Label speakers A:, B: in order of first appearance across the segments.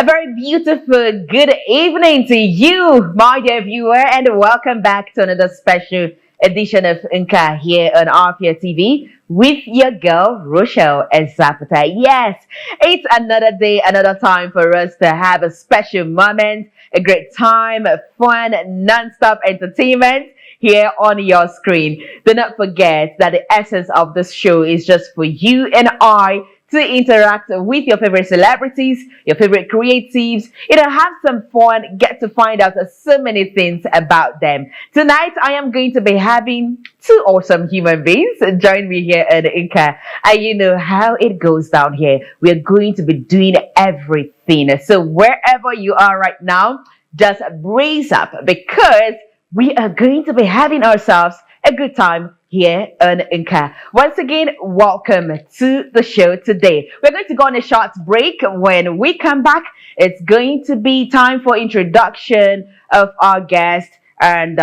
A: A very beautiful good evening to you, my dear viewer, and welcome back to another special edition of Nka here on RPA TV with your girl, Rochelle Zapata. Yes, it's another day, another time for us to have a special moment, a great time, fun, non-stop entertainment here on your screen. Do not forget that the essence of this show is just for you and I to interact with your favorite celebrities, your favorite creatives, have some fun, get to find out so many things about them. Tonight, I am going to be having two awesome human beings join me here at Inca. And you know how it goes down here. We're going to be doing everything. So wherever you are right now, just brace up because we are going to be having ourselves a good time here on Inca. Once again, welcome to the show today. We're going to go on a short break. When we come back, it's going to be time for introduction of our guest and,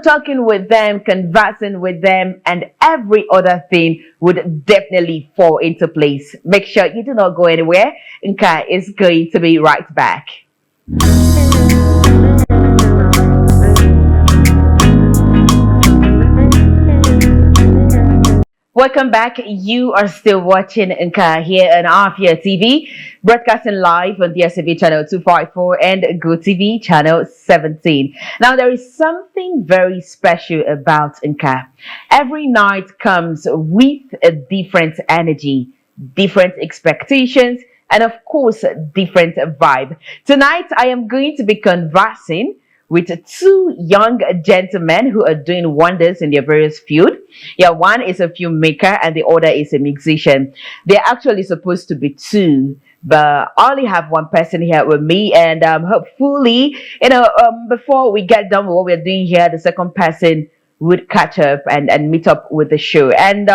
A: talking with them, conversing with them, and every other thing would definitely fall into place. Make sure you do not go anywhere. Inca is going to be right back. Welcome back. You are still watching Nka here on RPA TV, broadcasting live on DSTV channel 254 and GoTV channel 17. Now, there is something very special about Nka. Every night comes with a different energy, different expectations, and of course, a different vibe. Tonight, I am going to be conversing with two young gentlemen who are doing wonders in their various field. Yeah, one is a filmmaker and the other is a musician. They're actually supposed to be two, but I only have one person here with me, and hopefully, before we get done with what we're doing here, the second person would catch up and meet up with the show. And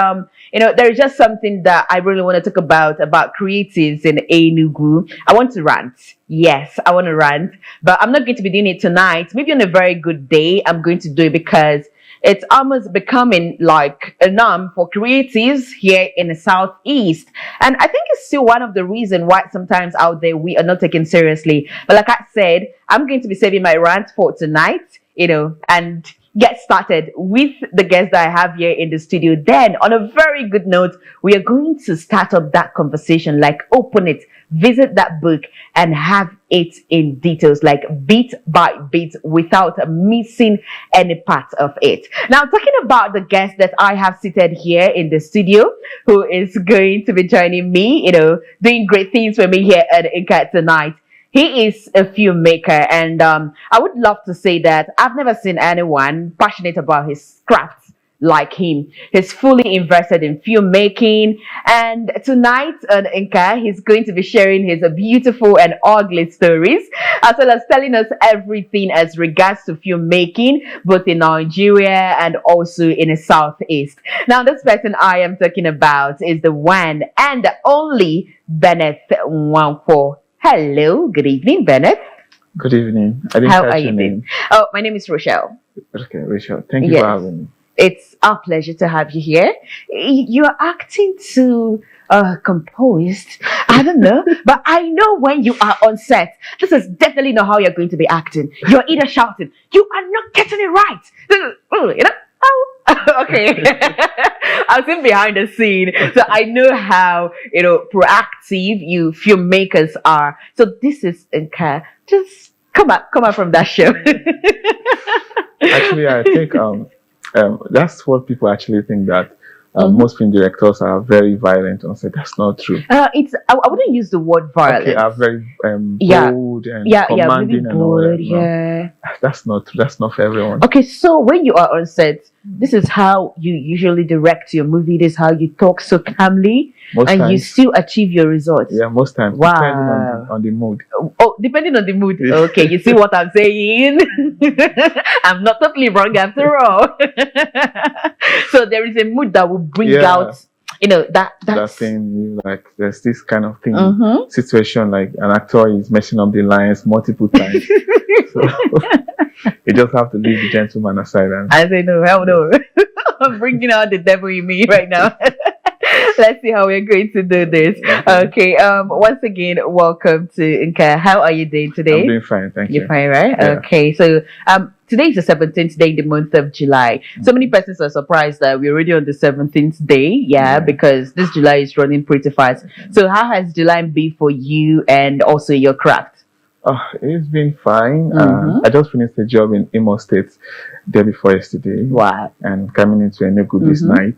A: there's just something that I really want to talk about creatives in enugu. I want to rant. Yes, I want to rant, but I'm not going to be doing it tonight. Maybe on a very good day, I'm going to do it because it's almost becoming like a norm for creatives here in the Southeast. And I think it's still one of the reasons why sometimes out there we are not taken seriously. But like I said, I'm going to be saving my rant for tonight, and get started with the guests that I have here in the studio. Then, on a very good note, we are going to start up that conversation, like open it, visit that book, and have it in details, like bit by bit, without missing any part of it. Now, talking about the guest that I have seated here in the studio, who is going to be joining me, doing great things for me here at Inca tonight. He is a filmmaker, and I would love to say that I've never seen anyone passionate about his craft like him. He's fully invested in filmmaking, and tonight on Inca, he's going to be sharing his beautiful and ugly stories, as well as telling us everything as regards to filmmaking, both in Nigeria and also in the Southeast. Now, this person I am talking about is the one and the only Benneth Nwankwo. Hello, good evening, Benneth.
B: Good evening.
A: How are you doing? Oh, my name is Rochelle.
B: Okay, Rochelle. Thank you for having me.
A: It's our pleasure to have you here. You are acting too composed. I don't know, but I know when you are on set, this is definitely not how you're going to be acting. You're either shouting, you are not getting it right. Okay. I'm sitting behind the scene, so I know how proactive you filmmakers are. So this is just come out from that show.
B: Actually, I think that's what people actually think, that most film directors are very violent on set. That's not true.
A: I wouldn't use the word violent.
B: Okay, are very bold and commanding and all that.
A: Yeah.
B: That's not true. That's not for everyone.
A: Okay, so when you are on set, this is how you usually direct your movie. This is how you talk so calmly, you still achieve your results.
B: Yeah, most times.
A: Wow.
B: Depending on the mood.
A: Oh, depending on the mood. Okay, you see what I'm saying? I'm not totally wrong after all. So there is a mood that will bring out,
B: that thing. Like there's this kind of thing, situation, like an actor is messing up the lines multiple times. So you just have to leave the gentleman aside. And
A: I say no, hell no. I'm bringing out the devil in me right now. Let's see how we're going to do this. Okay. Once again, welcome to Nka. How are you doing today?
B: I'm doing fine, thank you.
A: You're fine, right?
B: Yeah.
A: Okay. So today is the 17th day in the month of July. So many persons are surprised that we're already on the 17th day. Yeah, because this July is running pretty fast. So how has July been for you and also your craft?
B: It's been fine. I just finished a job in Imo State day before yesterday.
A: Wow.
B: And coming into enugu this night.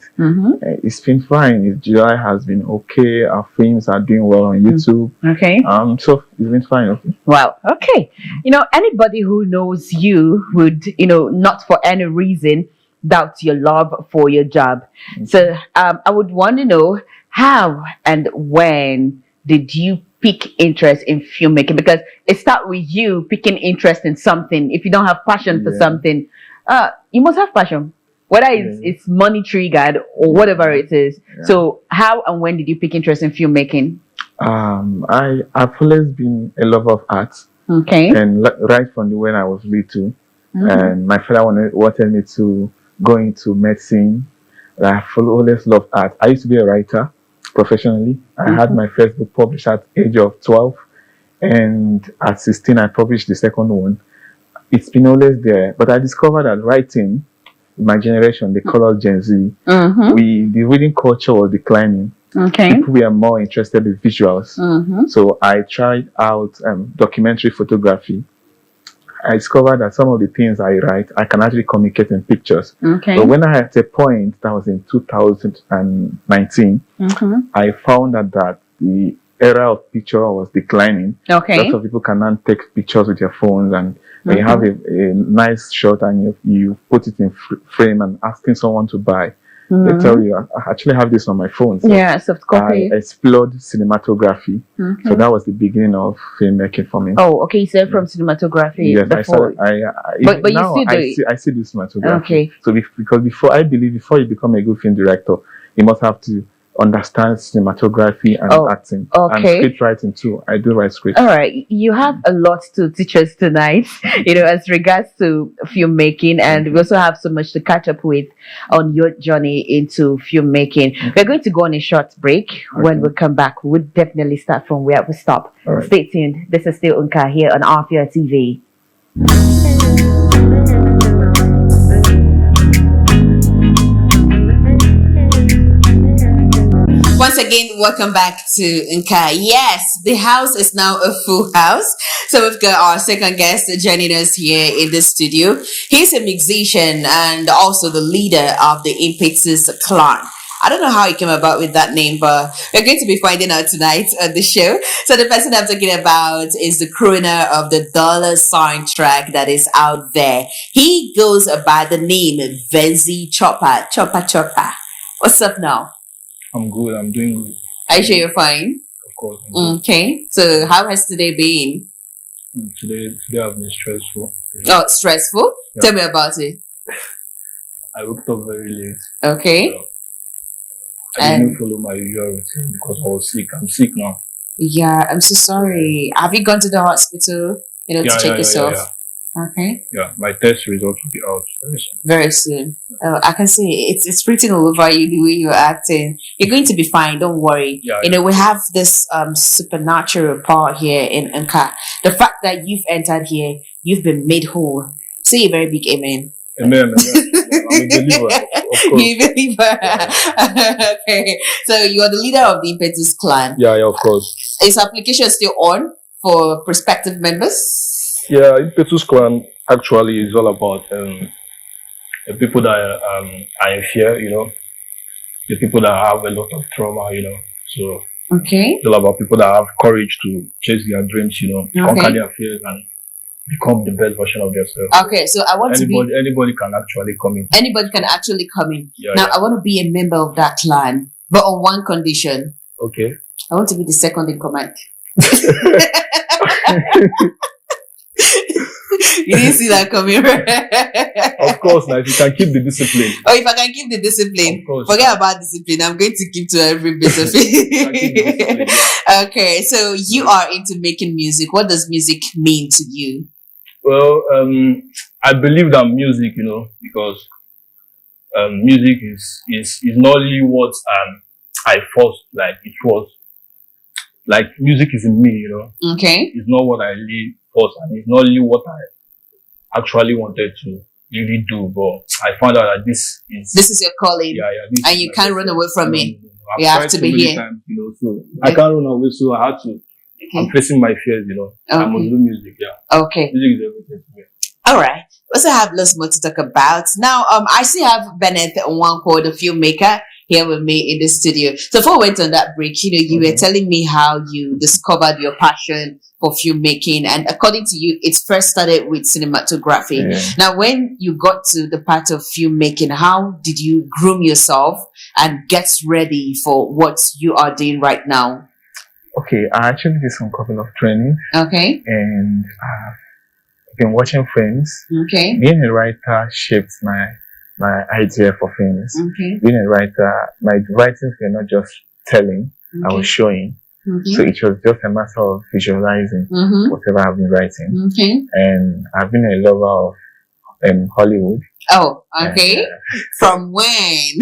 B: It's been fine. July has been okay. Our films are doing well on YouTube.
A: Okay.
B: So it's been fine. Okay.
A: Wow. Okay. Anybody who knows you would, not for any reason doubt your love for your job. So I would want to know how and when did you pick interest in filmmaking? Because it starts with you picking interest in something. If you don't have passion for something, you must have passion, whether it's money triggered or whatever it is. So how and when did you pick interest in filmmaking?
B: I've always been a lover of art.
A: Okay.
B: And right from when I was little, and my father wanted me to go into medicine. I've always loved art. I used to be a writer professionally. I had my first book published at the age of 12, and at 16 I published the second one. It's been always there, but I discovered that writing, my generation, they call us Gen Z, the reading culture was declining.
A: Okay.
B: People were more interested in visuals. So I tried out documentary photography. I discovered that some of the things I write, I can actually communicate in pictures.
A: Okay.
B: But when I had a point, that was in 2019, I found that the era of picture was declining.
A: Okay.
B: Lots of people can now take pictures with their phones, and when you have a nice shot and you put it in frame and asking someone to buy, they tell you, I actually have this on my phone. So
A: soft copy.
B: I explored cinematography. So that was the beginning of filmmaking for me.
A: Oh, okay. So from cinematography.
B: Yes,
A: before.
B: But
A: now
B: you I still do cinematography.
A: Okay.
B: So because before you become a good film director, you must have to understand cinematography and acting and script writing too. I do write scripts.
A: All right, you have a lot to teach us tonight, as regards to filmmaking, and we also have so much to catch up with on your journey into filmmaking. We're going to go on a short break. When we come back, we'll definitely start from where we stop.
B: Right.
A: Stay tuned. This is still Nka here on Afia TV. Once again, welcome back to Nka. Yes, the house is now a full house. So we've got our second guest joining us here in the studio. He's a musician and also the leader of the Impetus clan. I don't know how he came about with that name, but we're going to be finding out tonight on the show. So the person I'm talking about is the crooner of the $sign track that is out there. He goes by the name Venzy-Chopa. Chopa. What's up now?
C: I'm good. I'm doing good.
A: Are you sure you're fine?
C: Of course.
A: Okay. So how has today been?
C: Today has been stressful.
A: Oh, stressful? Yeah. Tell me about it.
C: I woke up very late.
A: Okay.
C: I didn't follow my usual routine because I was sick. I'm sick now.
A: Yeah, I'm so sorry. Have you gone to the hospital, to check yourself?
C: Yeah.
A: Okay.
C: Yeah, my test results will be out very soon.
A: Very soon. I can see it's written all over you the way you're acting. You're going to be fine. Don't worry.
C: Yeah,
A: we have this supernatural power here in Nka. The fact that you've entered here, you've been made whole. Say a very big amen.
C: Amen. I'm a believer. Of course.
A: You're a believer. Yeah. Okay. So you are the leader of the Impetus clan.
C: Yeah, of course.
A: Is application still on for prospective members?
C: Yeah, Impetus clan actually is all about the people that are in fear, the people that have a lot of trauma, So it's all about people that have courage to chase their dreams, conquer their fears and become the best version of themselves.
A: Okay, so I want
C: anybody can actually come in.
A: Anybody can actually come in.
C: Yeah.
A: I want to be a member of that clan, but on one condition.
C: Okay.
A: I want to be the second in command. You didn't see that coming, right?
C: Of course, now if you can keep the discipline.
A: Oh, if I can keep the discipline, forget about discipline. I'm going to keep to every bit of it. Okay, so you are into making music. What does music mean to you?
C: Well, I believe that music, because music is not only what I forced, like, it was like music is in me, you know.
A: Okay.
C: It's not what I really forced, and it's not really what I actually wanted to really do. But I found out that this is
A: your calling.
C: Yeah, yeah.
A: And you can't run away from it.
C: I've
A: You have
C: tried
A: to
C: so
A: be
C: many
A: here.
C: times, you know, so I can't run away, so I had to. I'm facing my fears, you know. I must do music, yeah.
A: Okay.
C: Music is everything to me.
A: All right. We also have lots more to talk about. Now, I still have Benneth Nwankwo, the filmmaker, here with me in the studio. So before we went on that break, you know, you were telling me how you discovered your passion for filmmaking. And according to you, it first started with cinematography.
B: Yeah.
A: Now, when you got to the part of filmmaking, how did you groom yourself and get ready for what you are doing right now?
B: Okay, I actually did some couple of trainings.
A: Okay.
B: And I've been watching films.
A: Okay.
B: Being a writer shaped my idea for films.
A: Okay.
B: Being a writer, my writings were not just telling, I was showing. So it was just a matter of visualizing whatever I've been writing.
A: Okay.
B: And I've been a lover of Hollywood.
A: Oh, okay.
B: And,
A: from when?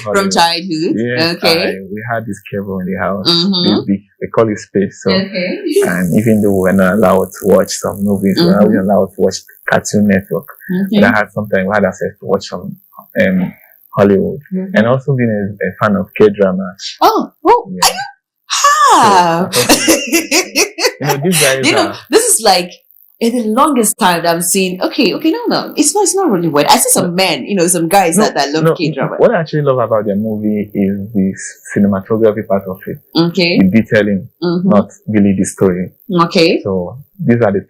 A: From childhood?
B: Yes,
A: okay.
B: We had this cable in the house. This big, they call it space. So, and even though we're not allowed to watch some movies, we're not allowed to watch Cartoon Network. But I had sometimes we had access to watch some Hollywood, and also being a fan of K-drama.
A: Oh, yeah.
B: You know, these guys
A: this is like in the longest time that I'm seeing. Okay, no, it's not really weird. I see some men, you know, some guys that love K-drama.
B: What I actually love about their movie is the cinematography part of it. Okay. The detailing, not really the story.
A: Okay.
B: So these were the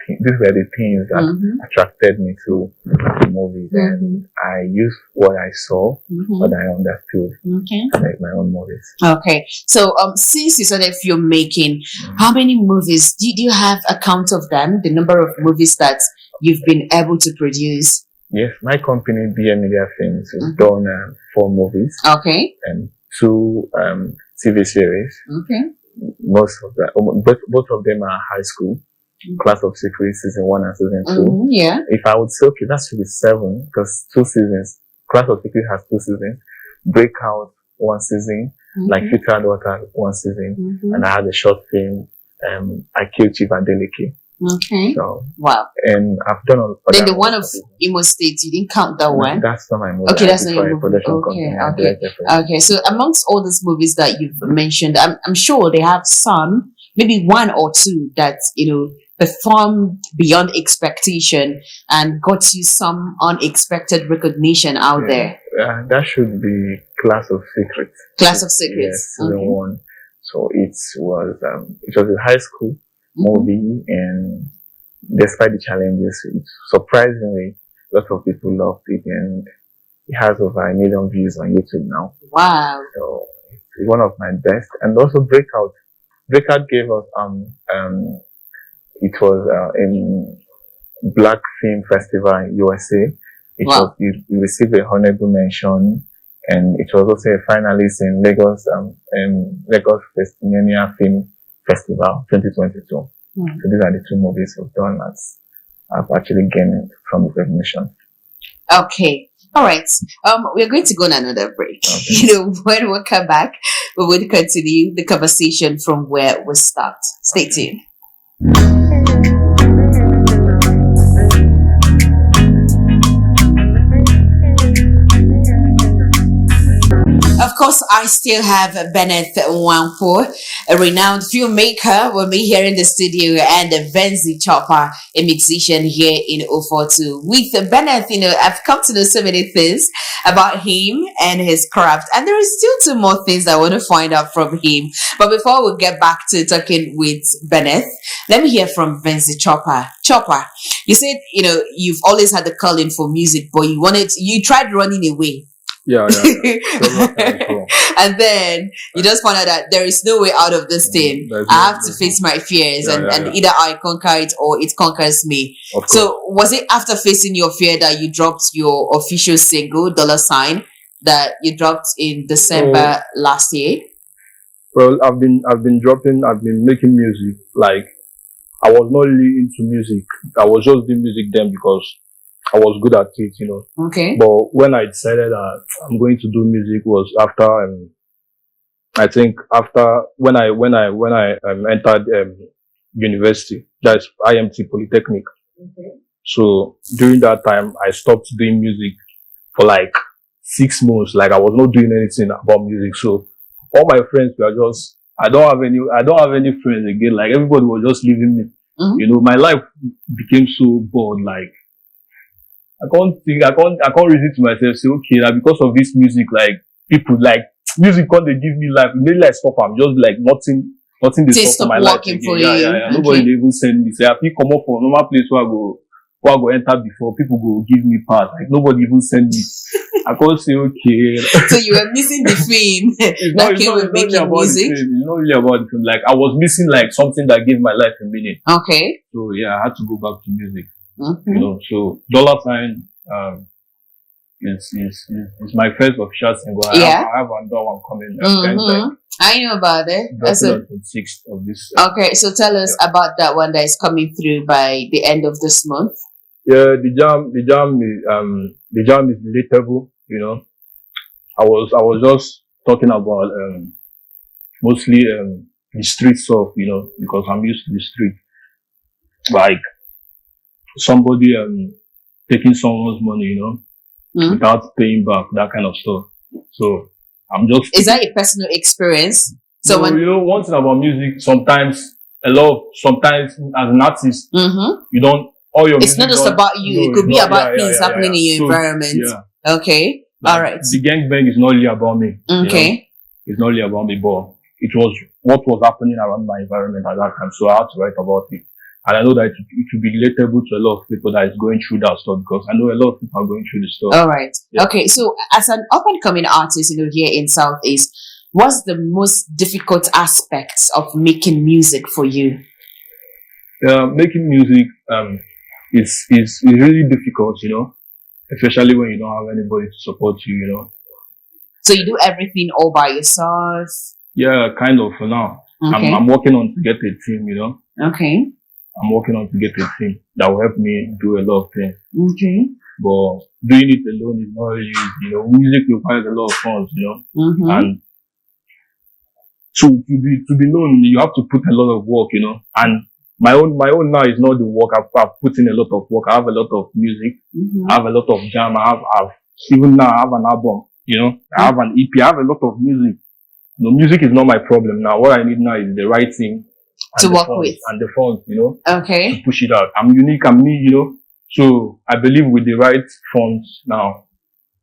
B: things that attracted me to the movies, and I used what I saw, what I understood, to make my own movies.
A: Okay. So since you started filmmaking, how many movies did you have a count of them? The number of movies that you've been able to produce?
B: Yes, my company, BM Media Films, has done 4 movies. Okay. And 2 TV series. Okay. Most of that, both of them are high school. Class of Secrets season 1 and season 2. Yeah. If I would say, okay, that should be 7 because 2 seasons. Class of Secrets has 2 seasons. Breakout 1 season. Like Future and Water 1 season. And I had a short film. I Killed Chief Adeleke. Okay. So wow. And I've done
A: then the one of Imo State, you didn't count that one?
B: That's not my movie.
A: Okay, that's not your movie. Okay. So amongst all these movies that you've mentioned, I'm sure they have some, maybe 1 or 2 that, you know, performed beyond expectation and got you some unexpected recognition out there.
B: That should be Class of Secrets.
A: Class of Secrets.
B: Yes, season 1. So it was a high school movie, and despite the challenges, surprisingly, a lot of people loved it, and it has over 1 million views on YouTube now. Wow! So it's one of my best, and also Breakout. Breakout gave us it was in Black Film Festival in USA. It received a honorable mention, and it was also a finalist in Lagos Festimania Film Festival 2022. So these are the 2 movies we've done that I've actually gained from recognition. Okay. All right. We're going to go on another break. Okay. You know, when we come back, we will continue the conversation from where we stopped. Stay tuned. Of course, I still have Benneth Nwankwo, a renowned filmmaker, with me here in the studio, and Venzy-Chopa, a musician here in 042. With Benneth, you know, I've come to know so many things about him and his craft, and there is still 2 more things I want to find out from him. But before we get back to talking with Benneth, let me hear from Venzy-Chopa. Chopa, you said, you know, you've always had the calling for music, but you tried running away.
C: Yeah.
A: And then you just found out that there is no way out of this thing. I have to face my fears, and either I conquer it or it conquers me. So was it after facing your fear that you dropped your official single, $, that you dropped in December last year?
C: Well, I've been making music. Like, I was not really into music. I was just doing music then because I was good at it, you know. Okay. But when I decided that I'm going to do music was after I think after when I entered university, that's IMT Polytechnic.
A: Okay.
C: So during that time, I stopped doing music for like 6 months. Like I was not doing anything about music. So all my friends were just, I don't have any friends again. Like everybody was just leaving me.
A: Mm-hmm.
C: You know, my life became so bored. Like I can't reason to myself, say, okay, now because of this music, like people like music can't they give me life. Maybe like stop, I'm just like nothing they stop for my life again.
A: For
C: yeah,
A: you.
C: yeah, yeah.
A: Okay.
C: Nobody they even send me. Say I pick come up for normal place where I go enter before people go give me pass. Like nobody even send me. I can't say okay.
A: So you were missing the fame
C: It's
A: that
C: not
A: came with
C: really
A: making
C: about
A: music.
C: the fame. It's not really about the fame. Like I was missing like something that gave my life a meaning.
A: Okay.
C: So yeah, I had to go back to music.
A: Mm-hmm.
C: You know, so dollar sign is my first official single.
A: Yeah.
C: I have another one coming.
A: Mm-hmm. I know about it.
C: That's on the 6th of this.
A: Okay, so tell us about that one that is coming through by the end of this month.
C: Yeah, the jam is relatable. You know, I was just talking about mostly the street stuff. You know, because I'm used to the street, like somebody taking someone's money. You know, without paying back, that kind of stuff. So I'm just.
A: Is that a personal experience?
C: So you know, one thing about music, sometimes as an artist, you don't. All your
A: it's not just about you. No, it could be about things happening in your environment.
C: Yeah.
A: Okay.
C: Like,
A: all right.
C: The gangbang is not really about me.
A: Okay.
C: You know? It's not really about me, but it was what was happening around my environment at that time. So I had to write about it. And I know that it will be relatable to a lot of people that is going through that stuff, because I know a lot of people are going through this stuff.
A: All right. Yeah. Okay. So as an up and coming artist, you know, here in Southeast, what's the most difficult aspects of making music for you?
C: Making music is really difficult, you know, especially when you don't have anybody to support you, you know.
A: So you do everything all by yourself?
C: Yeah, kind of for now. Okay. I'm working on to get a team, you know.
A: Okay.
C: I'm working on to get a team that will help me do a lot of things.
A: Okay.
C: But doing it alone is not really easy, you know. Music requires a lot of funds, you know. And to be known, you have to put a lot of work, you know. And my own now is not the work. I've put in a lot of work. I have a lot of music. I have a lot of jam. Even now I have an album, you know. I have an EP. I have a lot of music. You know, music is not my problem now. What I need now is the right thing
A: to work with
C: and the funds, you know.
A: Okay.
C: To push it out. I'm unique. I'm me, you know. So I believe with the right funds now,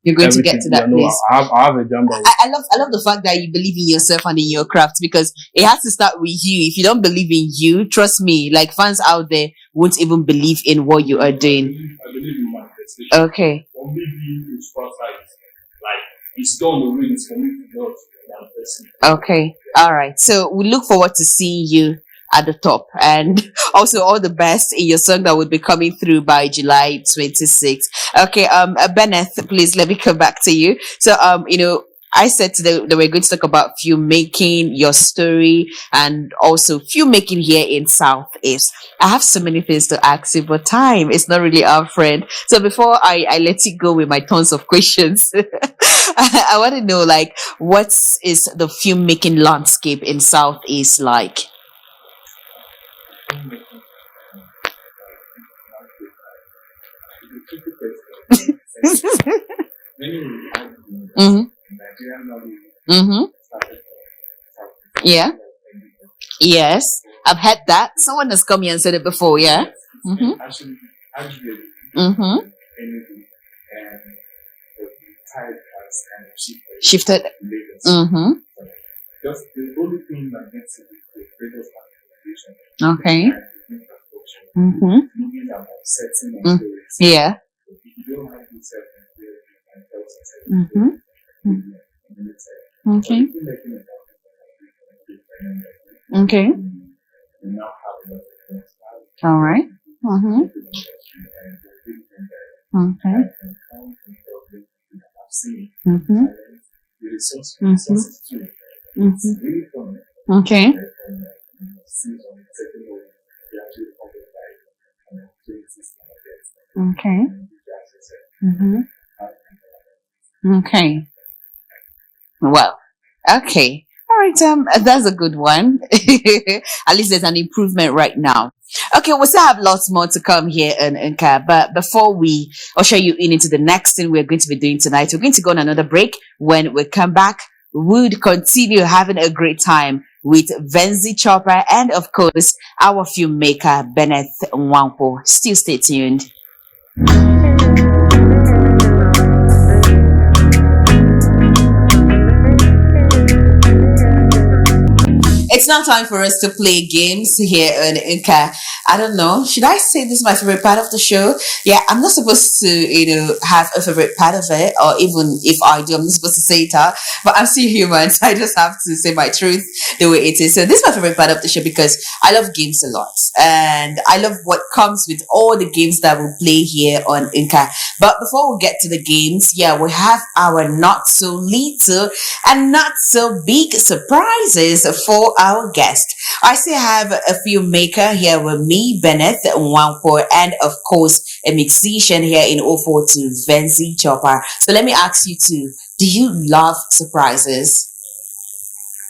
A: you're going to get to that place.
C: I have a jam.
A: I love the fact that you believe in yourself and in your craft, because it has to start with you. If you don't believe in you, trust me, like fans out there won't even believe in what you are doing.
C: I believe in manifestation.
A: Okay.
C: For me, being like it's done already. It's for me to do manifest.
A: Okay. All right. So we look forward to seeing you at the top, and also all the best in your song that will be coming through by July 26th. Okay, Benneth, please let me come back to you. So, you know, I said that we're going to talk about filmmaking, your story, and also filmmaking here in Southeast. I have so many things to ask you, but time is not really our friend. So before I let you go with my tons of questions, I want to know, like, what is the filmmaking landscape in Southeast like? Yeah. Yes, I've had that. Someone has come here and said it before. Yeah.
B: Actually,
A: Shifted.
B: Just the only thing that makes it the greatest application.
A: Okay.
B: Movies are about setting and stories.
A: Yeah.
B: If you don't have this set and story, you can tell something.
A: Okay. Okay.
B: We now have a lot of things.
A: All right. Okay.
B: I've seen the resources too. It's really fun.
A: Okay. Okay. Okay. Well, okay. All right, that's a good one. At least there's an improvement right now. Okay, we still have lots more to come here in Nka, but before we usher you into the next thing we're going to be doing tonight, we're going to go on another break. When we come back, we'll continue having a great time with Venzy-Chopa and, of course, our filmmaker, Benneth Nwankwo. Still stay tuned. It's now time for us to play games here in Inca. I don't know. Should I say this is my favorite part of the show? Yeah, I'm not supposed to, have a favorite part of it, or even if I do, I'm not supposed to say it out. But I'm still human, so I just have to say my truth the way it is. So this is my favorite part of the show because I love games a lot, and I love what comes with all the games that we play here on Inca. But before we get to the games, yeah, we have our not so little and not so big surprises for our guest. I still have a filmmaker here with me, Benneth Nwankwo, and of course a musician here in 042, Venzy-Chopa. So let me ask you two, do you love surprises?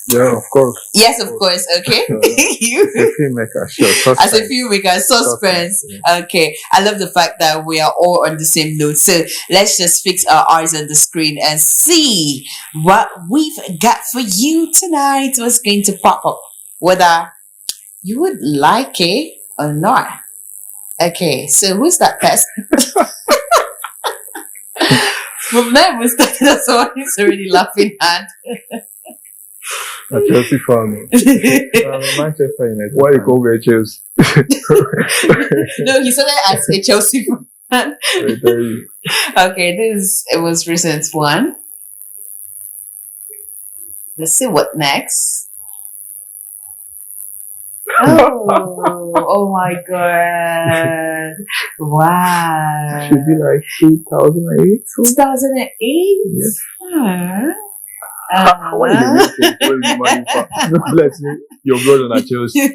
B: Yeah, of course.
A: Yes, of course. Okay.
B: You? As a filmmaker, sure.
A: As a filmmaker, suspense. Yeah. Okay. I love the fact that we are all on the same note. So let's just fix our eyes on the screen and see what we've got for you tonight. What's going to pop up, whether you would like it or not. Okay. So who's that person? From there, we started. That's what he's already laughing at.
B: A Chelsea fan. Manchester United. Why you call me a Chelsea?
A: No, he started as a Chelsea fan. Okay, it was recent one. Let's see what next. Oh my god. Wow.
B: Should be like 2008.
A: 2008?
B: Yes.
A: What
B: is bless me. Your brother at Chelsea. You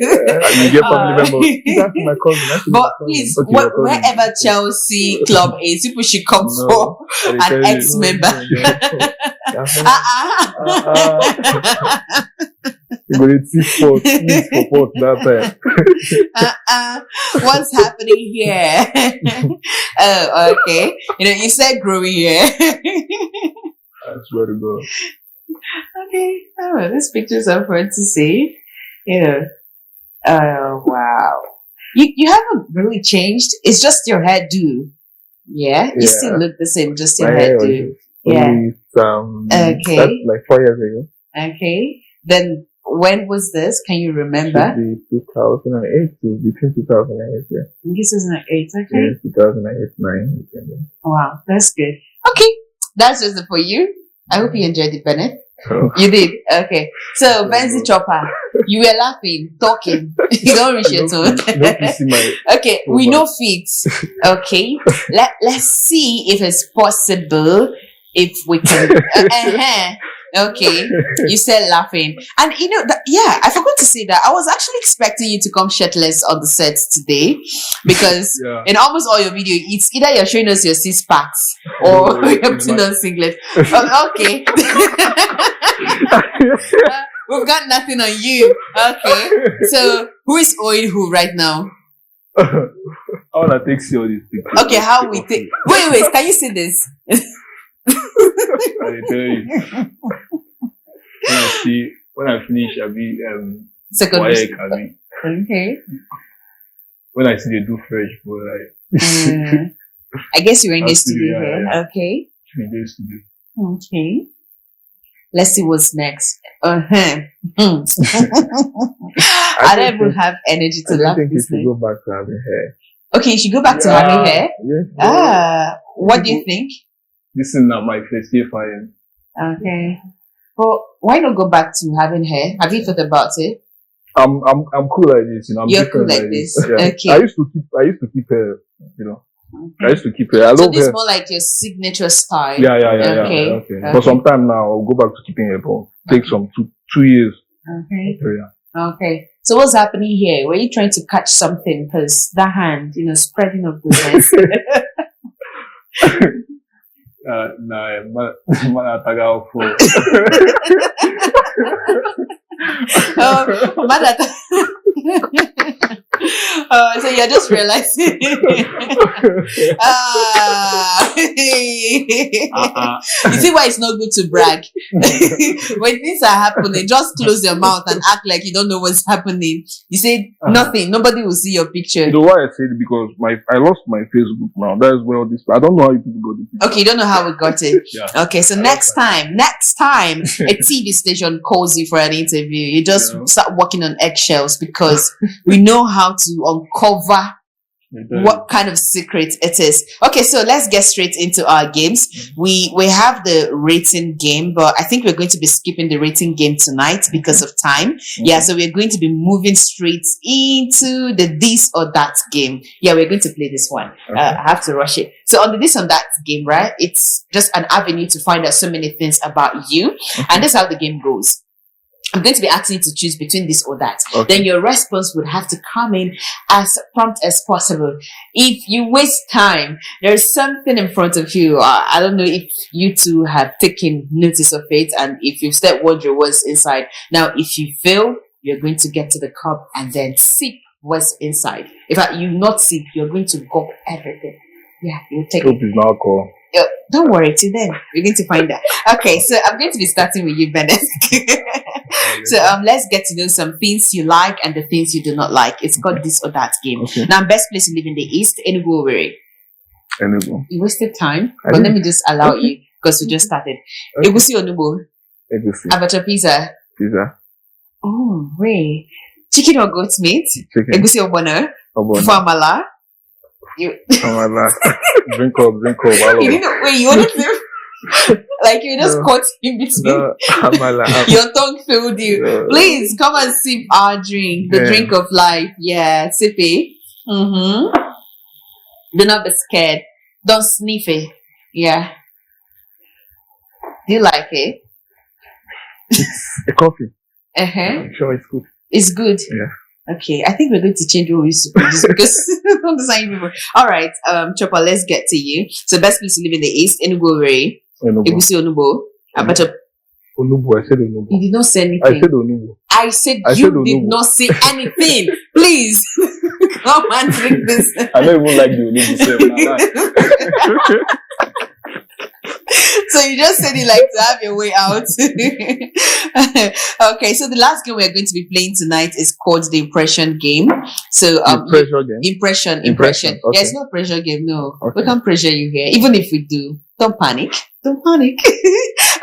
B: get family members. That's my cousin.
A: But please, wherever Chelsea club is, people should come for an ex-member.
B: You're going to see support that time.
A: What's happening here? Oh, okay. You said growing here.
B: I swear to God.
A: Okay. Oh, these pictures are fun to see. Oh, wow. You haven't really changed. It's just your hairdo. Yeah? You still look the same, just your hairdo. Yeah.
B: Okay. That's like 4 years ago.
A: Okay. Then when was this? Can you remember?
B: Should be 2008 between 2008, yeah.
A: This is 2008, okay.
B: Yeah, 2008, 9. Yeah.
A: Wow, that's good. Okay. That's just it for you. I hope you enjoyed it, Bennett. Oh. You did? Okay. So, Venzy-Chopa, you were laughing, talking. You don't reach your tone. Okay, we know feet. Okay. Let's see if it's possible, if we can. Okay. You said laughing. And I forgot to say that I was actually expecting you to come shirtless on the set today, because in almost all your videos, it's either you're showing us your 6 packs or you're putting on singlet. Okay. We've got nothing on you. Okay. So who is owing who right now?
B: I wanna take see all these pictures.
A: Okay, how we take wait, can you see this?
B: I tell you. When I finish, I'll be
A: second.
B: Okay. When I see they do fresh, but like
A: I guess you're in the studio here. Yeah. Okay.
B: In the studio.
A: Okay. Let's see what's next. I don't even have energy to laugh.
B: I think you should go back to having hair.
A: Okay, you should go back to having hair?
B: Yes.
A: What do you think?
B: This is not my first year for him.
A: Okay. Well, why not go back to having hair? Have you thought about it?
B: I'm cool like this,
A: You're cool like this.
B: Yeah.
A: Okay.
B: I used to keep hair, Okay. I used to keep hair. I love
A: so this
B: hair.
A: is more like your signature style.
B: Yeah. Okay. For some time now, I'll go back to keeping hair, but take some 2 years.
A: Okay. Okay. So what's happening here? Were you trying to catch something? Because that hand, spreading of the hands. Mother. So you're just realizing. You see why it's not good to brag? When things are happening, just close your mouth and act like you don't know what's happening. You say nothing. Nobody will see your picture.
B: So why I said it, because I lost my Facebook now. That is where all this. I don't know how you people got it.
A: Okay, you don't know how we got it.
C: Yeah.
A: Okay, so next time a TV station calls you for an interview, you just start working on eggshells, because we know how to uncover what kind of secret it is. Okay, so let's get straight into our games. We have the rating game, but I think we're going to be skipping the rating game tonight because of time. Yeah, so we're going to be moving straight into the this or that game. Yeah, we're going to play this one. I have to rush it. So on the this or that game, right, it's just an avenue to find out so many things about you. And that's how the game goes. I'm going to be asking you to choose between this or that. Then your response would have to come in as prompt as possible. If you waste time, there's something in front of you. I don't know if you two have taken notice of it, and if you've stepped wondering what's inside. Now, if you fail, you're going to get to the cup and then sip what's inside. In fact, you not sip, you're going to gulp everything. Yeah, you take it.
B: Is now called.
A: Don't worry, till then we're going to find out. Okay, so I'm going to be starting with you, Benneth. So let's get to know some things you like and the things you do not like. It's called this or that game. Now, best place to live in the East, enugu or
B: Enugu.
A: You wasted time, but let me just allow you, because we just started. Egusi or nubo?
B: Egusi.
A: Abacha pizza.
B: Pizza.
A: Oh, wait. Chicken or goat meat?
B: Chicken.
A: Egusi or bono?
B: Obono.
A: Famala.
B: Famala. Drink up.
A: You didn't wait. You wanted to like you just caught in between. Your tongue failed you. Please come and sip our drink, the drink of life. Yeah, sip it. Do not be scared. Don't sniff it. Yeah. Do you like it?
B: A coffee.
A: I'm
B: sure it's good.
A: It's good.
B: Yeah.
A: Okay, I think we're going to change what we used to produce because I'm designing people. All right, Chopa, let's get to you. So, best place to live in the East, enugu, Egusi Onubo. Abacha.
B: Onubo, I said Onubo.
A: You did not say anything.
B: I said Onubo.
A: I said you did not say anything. Please come and drink this.
B: I don't even like the Onubo.
A: So you just said you like to have your way out. Okay, so the last game we're going to be playing tonight is called the impression game. So impression.
B: Okay.
A: Yeah, it's not pressure game. No, we can't pressure you here. Even if we do, don't panic.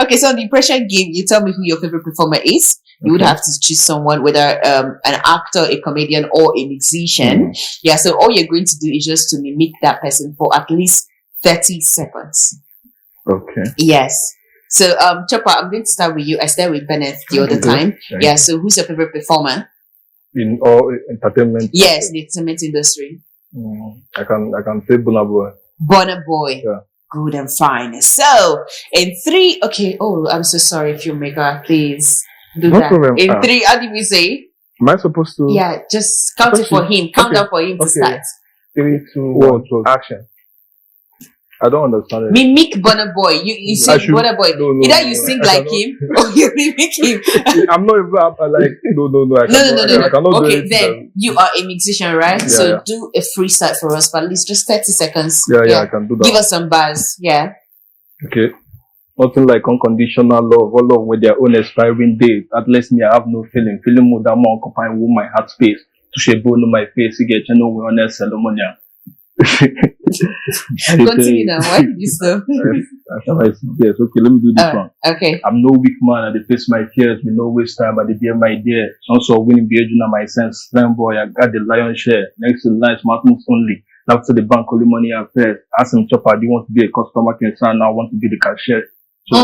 A: Okay, so the impression game, you tell me who your favorite performer is. You would have to choose someone, whether an actor, a comedian, or a musician. Yeah, so all you're going to do is just to mimic that person for at least 30 seconds.
B: Okay.
A: Yes. So, Chopa, I'm going to start with you. I started with Benneth the other time. Yeah. So, who's your favorite performer?
B: In all entertainment?
A: Yes, in the entertainment industry.
B: I can say Burna Boy.
A: Burna Boy.
B: Yeah.
A: Good and fine. So, in 3, okay. Oh, I'm so sorry, filmmaker. Please do
B: no
A: that.
B: Problem.
A: In 3, how did we say?
B: Am I supposed to?
A: Yeah, just count it for him. Count down for him to start.
B: 3, 2, 1, action. I don't understand it.
A: Mimic Burna Boy. You sing Burna Boy.
B: No,
A: either you sing like him or you mimic him.
B: I'm not even like no. I cannot
A: okay,
B: do it.
A: Then you are a musician, right?
B: Yeah,
A: so do a freestyle for us, but at least just 30 seconds.
B: Yeah, I can do that.
A: Give us some bars. Yeah.
B: Okay. Nothing like unconditional love or love with their own expiring date. At least me, I have no feeling. Feeling more than more occupying with my heart space. To shape bone on my face, you get channel with honest ceremonial.
A: Continue now. Why did you stop?
B: Yes, okay, let me do this one.
A: Okay.
B: I'm no weak man. I face my fears with no waste time. I dear my dear. Also winning the agent my sense. Slam boy, I got the lion's share. Next to the line, smart moves only. After the bank, only money affairs. Ask him, Chopper, do you want to be a customer concern? Now I want to be the cashier. So,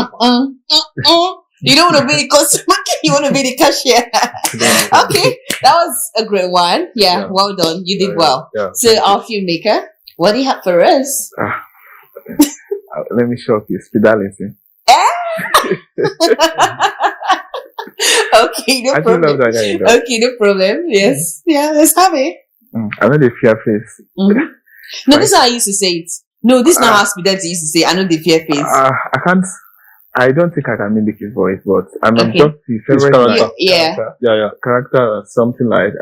A: you don't want to be the customer. You want to be the cashier. Okay, that was a great one. Yeah, well done. You did well.
B: Yeah,
A: so, our filmmaker, what do you have for us?
B: Let me show you. Speed balancing.
A: Okay, no problem. Okay, no problem. Yes. Yeah, let's have it.
B: I know the fear face.
A: No, this is how I used to say it. No, this is not how Speed used to say. I know the fear face.
B: I can't. I don't think I can mimic his voice, but I'm
A: Okay.
B: just his
C: His
B: favorite
C: character.
B: like,
A: Yeah.
B: character. Something like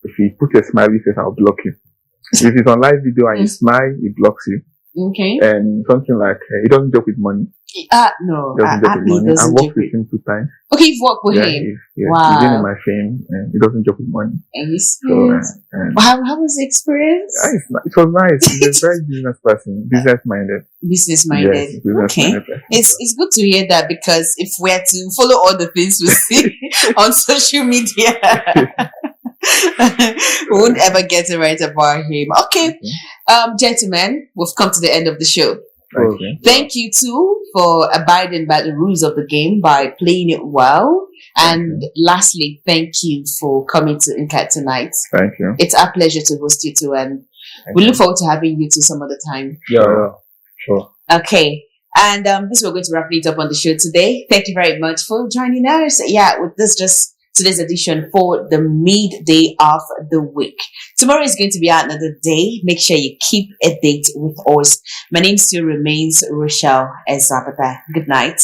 B: if he put a smiley face, I'll block him. If he's on live video and you smile, he blocks you.
A: Okay.
B: And something like he doesn't joke with money.
A: No.
B: He doesn't joke with money. I worked with him 2 times.
A: Okay, you've worked with him. Wow.
B: He's been in my fame, and he doesn't joke with money.
A: So, how was the experience?
B: It was nice. He's a very business person, business minded.
A: Business minded.
B: Yes,
A: okay. It's good to hear that, because if we're to follow all the things we see on social media, we won't ever get it right about him. Okay. Gentlemen, we've come to the end of the show.
B: Okay.
A: Thank you too for abiding by the rules of the game by playing it well. And lastly, thank you for coming to Incat tonight.
B: Thank you.
A: It's our pleasure to host you too, and we look forward to having you too some other time.
C: Yeah, sure.
A: Okay. And this we're going to wrap it up on the show today. Thank you very much for joining us. Yeah, with this just today's edition for the midday of the week. Tomorrow is going to be another day. Make sure you keep a date with us. My name still remains Rochelle Ezabata. Good night.